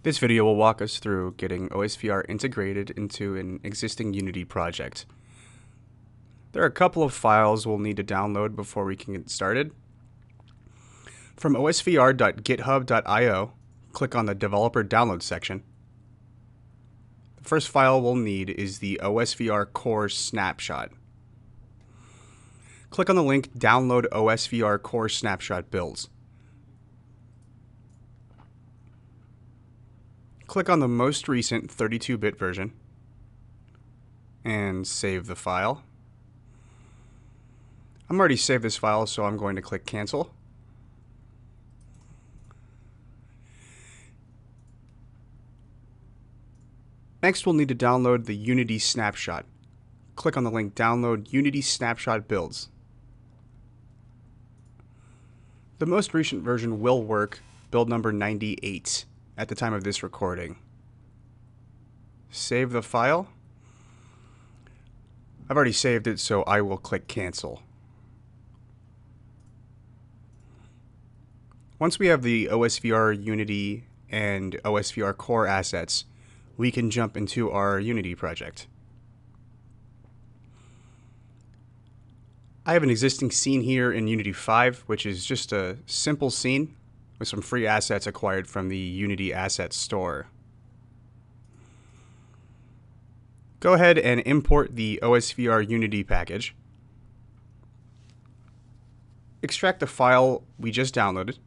This video will walk us through getting OSVR integrated into an existing Unity project. There are a couple of files we'll need to download before we can get started. From osvr.github.io, click on the Developer Download section. The first file we'll need is the OSVR Core Snapshot. Click on the link Download OSVR Core Snapshot Builds. Click on the most recent 32-bit version and save the file. I'm already saved this file, so I'm going to click Cancel. Next, we'll need to download the Unity Snapshot. Click on the link Download Unity Snapshot Builds. The most recent version will work, build number 98, at the time of this recording. Save the file. I've already saved it, so I will click Cancel. Once we have the OSVR Unity and OSVR Core assets, we can jump into our Unity project. I have an existing scene here in Unity 5, which is just a simple scene with some free assets acquired from the Unity Assets Store. Go ahead and import the OSVR Unity package. Extract the file we just downloaded.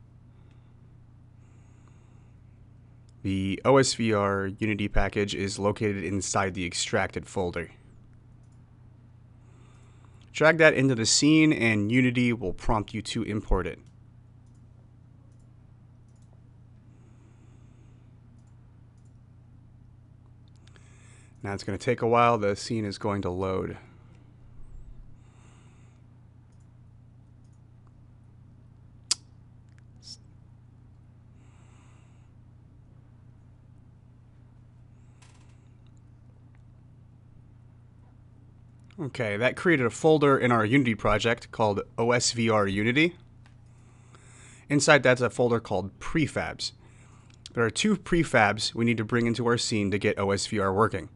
The OSVR Unity package is located inside the extracted folder. Drag that into the scene and Unity will prompt you to import it. Now it's going to take a while. The scene is going to load. Okay, that created a folder in our Unity project called OSVR Unity. Inside that's a folder called Prefabs. There are two prefabs we need to bring into our scene to get OSVR working.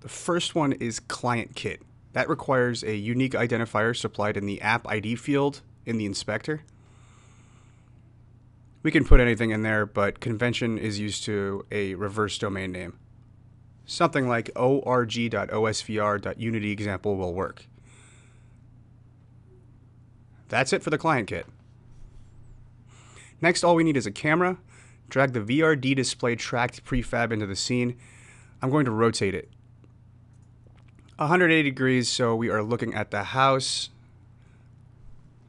The first one is Client Kit. That requires a unique identifier supplied in the App ID field in the inspector. We can put anything in there, but convention is used to a reverse domain name. Something like org.osvr.unity example will work. That's it for the client kit. Next, all we need is a camera. Drag the VRD display tracked prefab into the scene. I'm going to rotate it 180 degrees so we are looking at the house.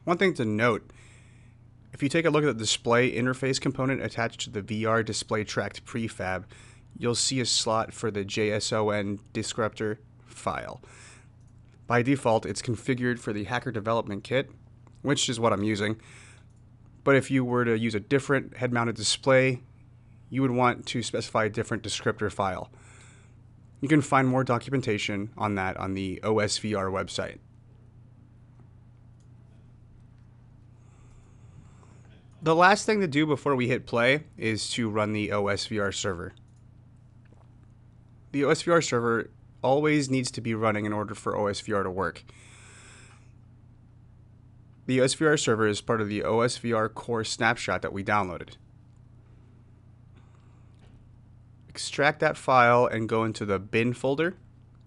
One thing to note, if you take a look at the display interface component attached to the VR display tracked prefab, you'll see a slot for the JSON descriptor file. By default, it's configured for the Hacker Development Kit, which is what I'm using. But if you were to use a different head-mounted display, you would want to specify a different descriptor file. You can find more documentation on that on the OSVR website. The last thing to do before we hit play is to run the OSVR server. The OSVR server always needs to be running in order for OSVR to work. The OSVR server is part of the OSVR Core Snapshot that we downloaded. Extract that file and go into the bin folder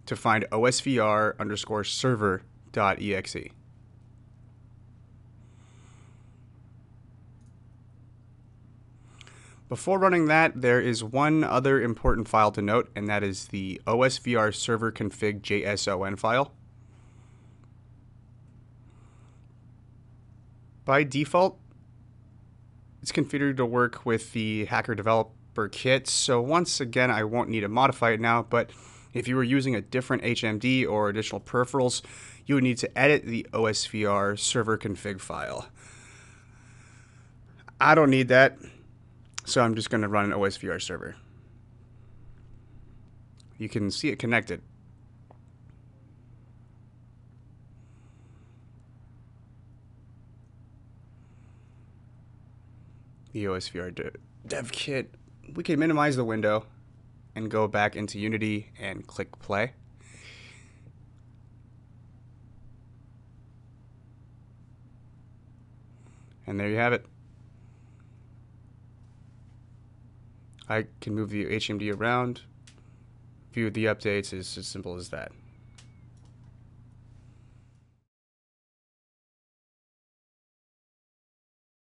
to find osvr_server.exe. Before running that, there is one other important file to note, and that is the OSVR server config JSON file. By default, it's configured to work with the Hacker Developer Kit, so once again, I won't need to modify it now, but if you were using a different HMD or additional peripherals, you would need to edit the OSVR server config file. I don't need that. So I'm just going to run an OSVR server. You can see it connected. the OSVR dev kit, we can minimize the window and go back into Unity and click play. And there you have it. I can move the HMD around. View the updates is as simple as that.